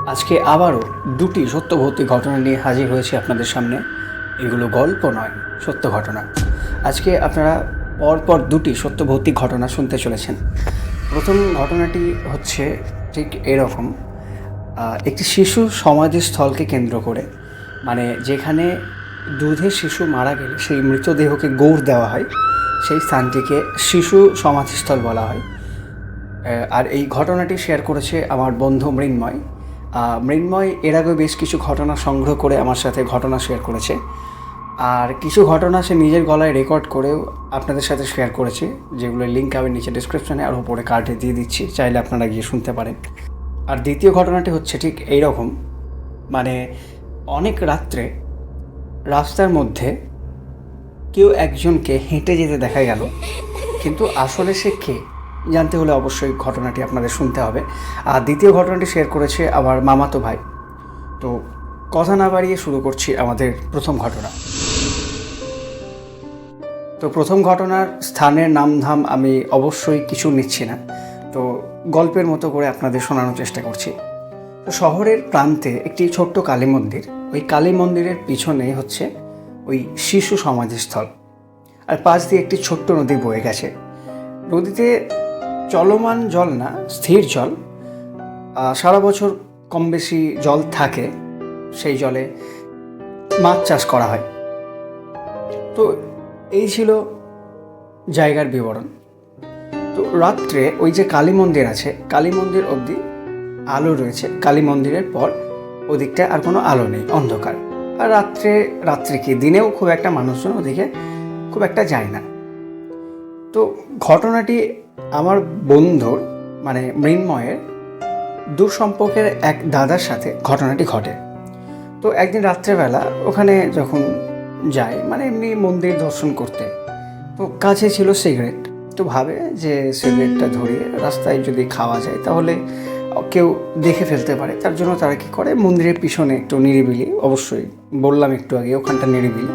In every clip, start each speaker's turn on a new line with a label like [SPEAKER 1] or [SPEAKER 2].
[SPEAKER 1] আজকে আবারও দুটি সত্যভৌতিক ঘটনা নিয়ে হাজির হয়েছে আপনাদের সামনে। এগুলো গল্প নয়, সত্য ঘটনা। আজকে আপনারা পরপর দুটি সত্যভৌতিক ঘটনা শুনতে চলেছেন। প্রথম ঘটনাটি হচ্ছে ঠিক এরকম। একটি শিশু সমাধিস্থলকে কেন্দ্র করে, মানে যেখানে দুধের শিশু মারা গেলে সেই মৃতদেহকে গৌড় দেওয়া হয়, সেই স্থানটিকে শিশু সমাধিস্থল বলা হয়। আর এই ঘটনাটি শেয়ার করেছে আমার বন্ধু মৃন্ময়। মৃন্ময় এর আগে বেশ কিছু ঘটনা সংগ্রহ করে আমার সাথে ঘটনা শেয়ার করেছে, আর কিছু ঘটনা সে নিজের গলায় রেকর্ড করেও আপনাদের সাথে শেয়ার করেছে, যেগুলোর লিঙ্ক আমি নিচে ডিসক্রিপশানে আর উপরে কার্ডে দিয়ে দিচ্ছি, চাইলে আপনারা গিয়ে শুনতে পারেন। আর দ্বিতীয় ঘটনাটি হচ্ছে ঠিক এইরকম, মানে অনেক রাত্রে রাস্তার মধ্যে কেউ একজনকে হেঁটে যেতে দেখা গেল, কিন্তু আসলে সে কে জানতে হলে অবশ্যই ঘটনাটি আপনাদের শুনতে হবে। আর দ্বিতীয় ঘটনাটি শেয়ার করেছে আমার মামাতো ভাই। তো কথা না বাড়িয়ে শুরু করছি আমাদের প্রথম ঘটনা। তো প্রথম ঘটনার স্থানের নামধাম আমি অবশ্যই কিছু নিচ্ছি না, তো গল্পের মতো করে আপনাদের শোনানোর চেষ্টা করছি। তো শহরের প্রান্তে একটি ছোট্ট কালী মন্দির, ওই কালী মন্দিরের পিছনে হচ্ছে ওই শিশু সমাধিস্থল, আর পাশ দিয়ে একটি ছোট্ট নদী বয়ে গেছে। নদীতে চলমান জল না, স্থির জল। সারা বছর কম বেশি জল থাকে, সেই জলে মাছ চাষ করা হয়। তো এই ছিল জায়গার বিবরণ। তো রাত্রে ওই যে কালী মন্দির আছে, কালী মন্দির অবধি আলো রয়েছে, কালী মন্দিরের পর ওদিকটা আর কোনো আলো নেই, অন্ধকার। আর রাত্রে কি দিনেও খুব একটা মানুষজন ওদিকে খুব একটা যায় না। তো ঘটনাটি আমার বন্ধুর, মানে মৃন্ময়ের দূর সম্পর্কের এক দাদার সাথে ঘটনাটি ঘটে। তো একদিন রাত্রেবেলা ওখানে যখন যায়, মানে এমনি মন্দির দর্শন করতে, তো কাছে ছিল সিগারেট। তো ভাবে যে সিগারেটটা ধরিয়ে রাস্তায় যদি খাওয়া যায় তাহলে কেউ দেখে ফেলতে পারে। তার জন্য তারা কী করে, মন্দিরের পিছনে একটু নিরিবিলি, অবশ্যই বললাম একটু আগে ওখানটা নিরিবিলি,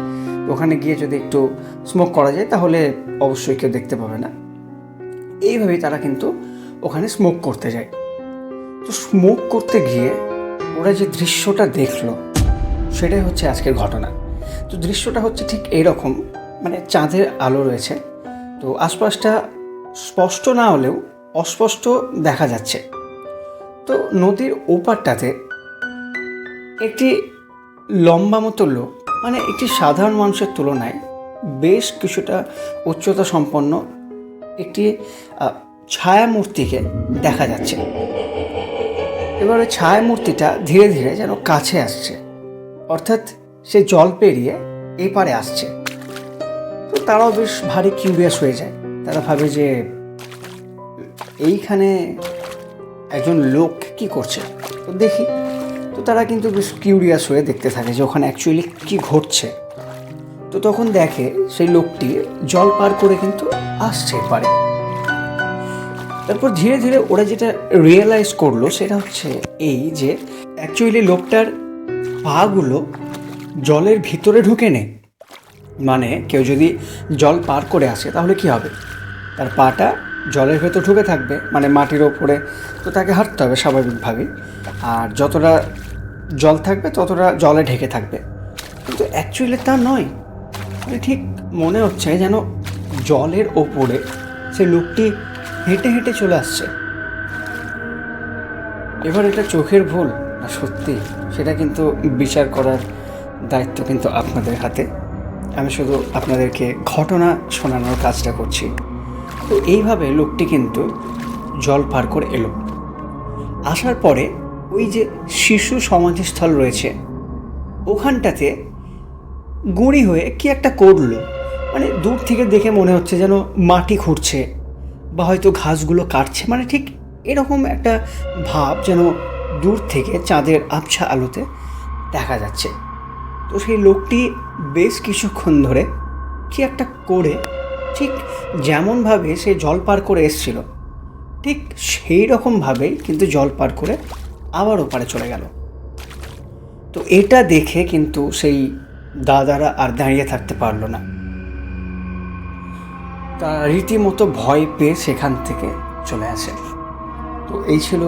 [SPEAKER 1] ওখানে গিয়ে যদি একটু স্মোক করা যায় তাহলে অবশ্যই কেউ দেখতে পাবে না। এইভাবেই তারা কিন্তু ওখানে স্মোক করতে যায়। তো স্মোক করতে গিয়ে ওরা যে দৃশ্যটা দেখলো সেটাই হচ্ছে আজকের ঘটনা। তো দৃশ্যটা হচ্ছে ঠিক এইরকম, মানে চাঁদের আলো রয়েছে, তো আশপাশটা স্পষ্ট না হলেও অস্পষ্ট দেখা যাচ্ছে। তো নদীর ওপারটাতে একটি লম্বা মতো লোক, মানে একটি সাধারণ মানুষের তুলনায় বেশ কিছুটা উচ্চতা সম্পন্ন একটি ছায়ামূর্তিকে দেখা যাচ্ছে। এবারে ছায়ামূর্তিটা ধীরে ধীরে যেন কাছে আসছে, অর্থাৎ সে জল পেরিয়ে এই পারে আসছে। তো তারাও বেশ ভারী কিউরিয়াস হয়ে যায়। তারা ভাবে যে এইখানে একজন লোক কি করছে, তো দেখি। তো তারা কিন্তু বেশ কিউরিয়াস হয়ে দেখতে থাকে যে ওখানে অ্যাকচুয়ালি কী ঘটছে। তো তখন দেখে সেই লোকটি জল পার করে কিন্তু আসছে পারে। তারপর ধীরে ধীরে ওরা যেটা রিয়েলাইজ করলো সেটা হচ্ছে এই যে অ্যাকচুয়ালি লোকটার পাগুলো জলের ভিতরে ঢুকে নেই। মানে কেউ যদি জল পার করে আসে তাহলে কি হবে, তার পাটা জলের ভেতর ঢুকে থাকবে, মানে মাটির ওপরে, তো তাকে হাঁটতে হবে স্বাভাবিকভাবেই। আর যতটা জল থাকবে ততটা জলে ঢেকে থাকবে, কিন্তু অ্যাকচুয়ালি তা নয়। মানে ঠিক মনে হচ্ছে যেন জলের ওপরে সে লোকটি হেঁটে হেঁটে চলে আসছে। এবার এটা চোখের ভুল না সত্যি, সেটা কিন্তু বিচার করার দায়িত্ব কিন্তু আপনাদের হাতে। আমি শুধু আপনাদেরকে ঘটনা শোনানোর কাজটা করছি। তো এইভাবে লোকটি কিন্তু জল পার করে এলো। আসার পরে ওই যে শিশু সমাধিস্থল রয়েছে ওখানটাতে গুঁড়ি হয়ে কি একটা করলো, মানে দূর থেকে দেখে মনে হচ্ছে যেন মাটি খুঁড়ছে বা হয়তো ঘাসগুলো কাটছে, মানে ঠিক এরকম একটা ভাব যেন দূর থেকে চাঁদের আবছা আলোতে দেখা যাচ্ছে। তো সেই লোকটি বেশ কিছুক্ষণ ধরে কি একটা করে, ঠিক যেমনভাবে সে জল পার করে এসছিল ঠিক সেই রকমভাবেই কিন্তু জল পার করে আবার ওপারে চলে গেল। তো এটা দেখে কিন্তু সেই দাদারা আর দাঁড়িয়ে থাকতে পারলো না, তা রীতিমতো ভয় পেয়ে সেখান থেকে চলে আসে। তো এই ছিল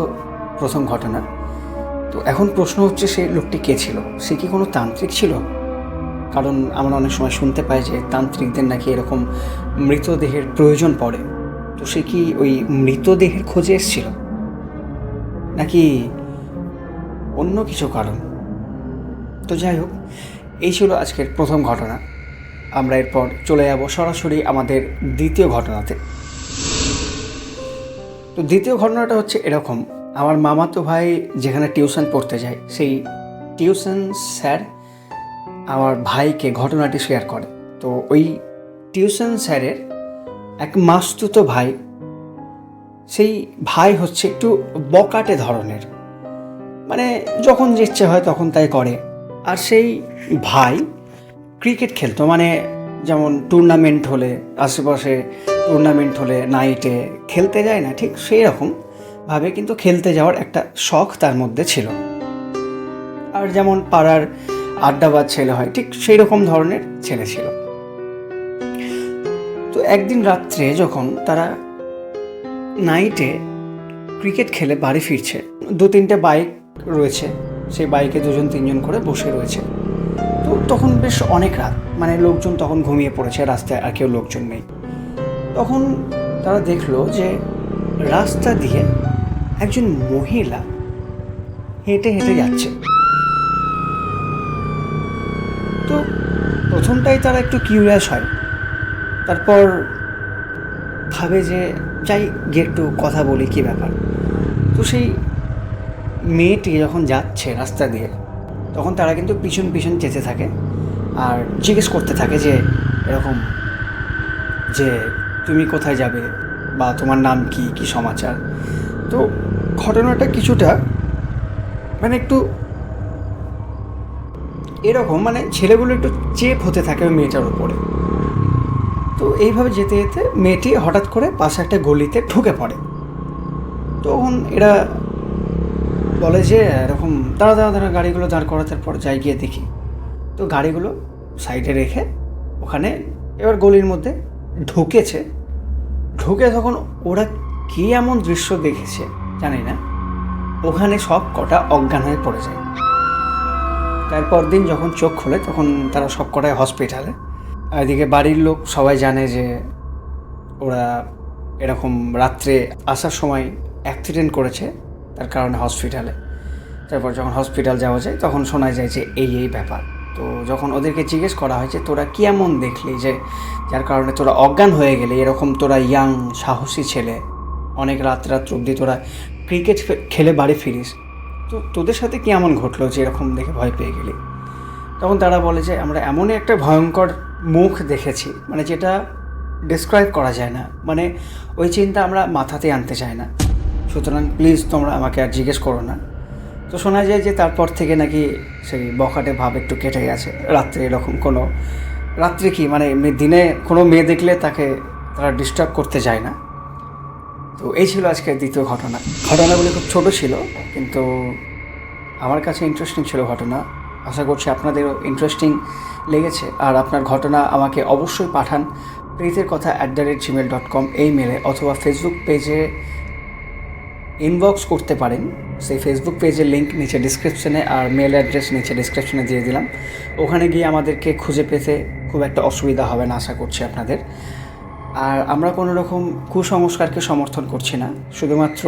[SPEAKER 1] প্রথম ঘটনা। তো এখন প্রশ্ন হচ্ছে সেই লোকটি কে ছিল? সে কি কোনো তান্ত্রিক ছিল? কারণ আমরা অনেক সময় শুনতে পাই যে তান্ত্রিকদের নাকি এরকম মৃতদেহের প্রয়োজন পড়ে। তো সে কি ওই মৃতদেহের খোঁজে এসেছিল, নাকি অন্য কিছু কারণ? তো যাই হোক, এই ছিল আজকের প্রথম ঘটনা। আমরা এরপর চলে যাব সরাসরি আমাদের দ্বিতীয় ঘটনাতে। তো দ্বিতীয় ঘটনাটা হচ্ছে এরকম, আমার মামাতো ভাই যেখানে টিউশন পড়তে যায়, সেই টিউশন স্যার আমার ভাইকে ঘটনাটি শেয়ার করে। তো ওই টিউশন স্যারের এক মাস্তুতো ভাই, সেই ভাই হচ্ছে একটু বকাটে ধরনের, মানে যখন যে ইচ্ছে হয় তখন তাই করে। আর সেই ভাই ক্রিকেট খেলতো, মানে যেমন টুর্নামেন্ট হলে, আশেপাশে টুর্নামেন্ট হলে নাইটে খেলতে যায় না, ঠিক সেই রকমভাবে কিন্তু খেলতে যাওয়ার একটা শখ তার মধ্যে ছিল। আর যেমন পাড়ার আড্ডাবাজ ছেলে হয়, ঠিক সেই রকম ধরনের ছেলে ছিল। তো একদিন রাত্রে যখন তারা নাইটে ক্রিকেট খেলে বাড়ি ফিরছে, 2-3টে বাইক রয়েছে, সেই বাইকে 2-3জন করে বসে রয়েছে। তো তখন বেশ অনেক রাত, মানে লোকজন তখন ঘুমিয়ে পড়েছে, রাস্তায় আর কেউ লোকজন নেই। তখন তারা দেখলো যে রাস্তা দিয়ে একজন মহিলা হেঁটে হেঁটে যাচ্ছে। তো প্রথমটাই তারা একটু কিউরিয়াস হয়, তারপর ভাবে যে যাই গিয়ে একটু কথা বলি, কী ব্যাপার। তো সেই মেয়েটি যখন যাচ্ছে রাস্তা দিয়ে, তখন তারা কিন্তু পিছন পিছন যেতে থাকে আর জিজ্ঞেস করতে থাকে যে এরকম যে তুমি কোথায় যাবে, বা তোমার নাম কি, কি সমাচার। তো ঘটনাটা কিছুটা মানে একটু এরকম, মানে ছেলেগুলো একটু চেপ হতে থাকে ওই মেয়েটার উপরে। তো এইভাবে যেতে যেতে মেয়েটি হঠাৎ করে পাশে একটা গলিতে ঢুকে পড়ে। তখন এরা বলে যে এরকম দাঁড়া দাঁড়া দাঁড়া, গাড়িগুলো দাঁড় করানোর পর যাই গিয়ে দেখি। তো গাড়িগুলো সাইডে রেখে ওখানে এবার গলির মধ্যে ঢুকেছে। ঢুকে তখন ওরা কী এমন দৃশ্য দেখেছে জানি না, ওখানে সব কটা অজ্ঞান হয়ে পড়ে যায়। তারপর দিন যখন চোখ খোলে তখন তারা সব কটায় হসপিটালে। আর এদিকে বাড়ির লোক সবাই জানে যে ওরা এরকম রাত্রে আসার সময় অ্যাক্সিডেন্ট করেছে, তার কারণে হসপিটালে। তারপর যখন হসপিটাল যাওয়া যায় তখন শোনা যায় যে এই ব্যাপার। তো যখন ওদেরকে জিজ্ঞেস করা হয় যে তোরা কী এমন দেখলি যে যার কারণে তোরা অজ্ঞান হয়ে গেলি, এরকম তোরা ইয়াং সাহসী ছেলে, অনেক রাত অবধি তোরা ক্রিকেট খেলে বাড়ি ফিরিস, তো তোদের সাথে কী এমন ঘটলো যে এরকম দেখে ভয় পেয়ে গেলি। তখন তারা বলে যে আমরা এমনই একটা ভয়ঙ্কর মুখ দেখেছি, মানে যেটা ডিসক্রাইব করা যায় না, মানে ওই চিন্তা আমরা মাথাতে আনতে চাই না, সুতরাং প্লিজ তোমরা আমাকে আর জিজ্ঞেস করো না। তো শোনা যায় যে তারপর থেকে নাকি সেই বখাটে ভাব একটু কেটে গেছে। রাত্রে এরকম কোনো, রাত্রে কি মানে দিনে কোনো মেয়ে দেখলে তাকে তারা ডিস্টার্ব করতে যায় না। তো এই ছিল আজকের দ্বিতীয় ঘটনা। ঘটনাগুলি খুব ছোট ছিল, কিন্তু আমার কাছে ইন্টারেস্টিং ছিল ঘটনা। আশা করছি আপনাদেরও ইন্টারেস্টিং লেগেছে। আর আপনার ঘটনা আমাকে অবশ্যই পাঠান preeterkotha@gmail.com এই মেলে, অথবা ফেসবুক পেজে ইনবক্স করতে পারেন। সেই ফেসবুক পেজের লিঙ্ক নিচে ডিসক্রিপশনে, আর মেল অ্যাড্রেস নিচে ডিসক্রিপশনে দিয়ে দিলাম। ওখানে গিয়ে আমাদেরকে খুঁজে পেতে খুব একটা অসুবিধা হবে না আশা করছি আপনাদের। আর আমরা কোনো রকম কুসংস্কারকে সমর্থন করছি না, শুধুমাত্র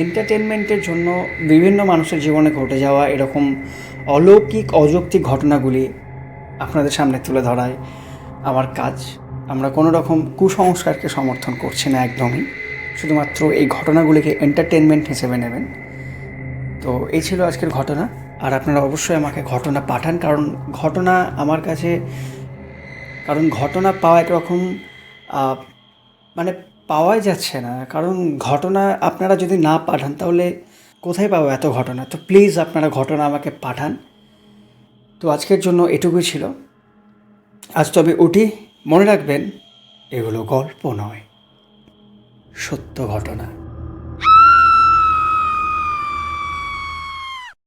[SPEAKER 1] এন্টারটেনমেন্টের জন্য বিভিন্ন মানুষের জীবনে ঘটে যাওয়া এরকম অলৌকিক অযৌক্তিক ঘটনাগুলি আপনাদের সামনে তুলে ধরাই আমার কাজ। আমরা কোনো রকম কুসংস্কারকে সমর্থন করছি না একদমই, শুধুমাত্র এই ঘটনাগুলিকে এন্টারটেনমেন্ট হিসেবে নেবেন। তো এই ছিল আজকের ঘটনা। আর আপনারা অবশ্যই আমাকে ঘটনা পাঠান, কারণ ঘটনা আমার কাছে, কারণ ঘটনা পাওয়া একরকম মানে পাওয়াই যাচ্ছে না। কারণ ঘটনা আপনারা যদি না পাঠান তাহলে কোথায় পাবো এত ঘটনা। তো প্লিজ আপনারা ঘটনা আমাকে পাঠান। তো আজকের জন্য এটুকুই ছিল। আজ তবে উঠি, মনে রাখবেন এগুলো গল্প নয়, সত্য ঘটনা।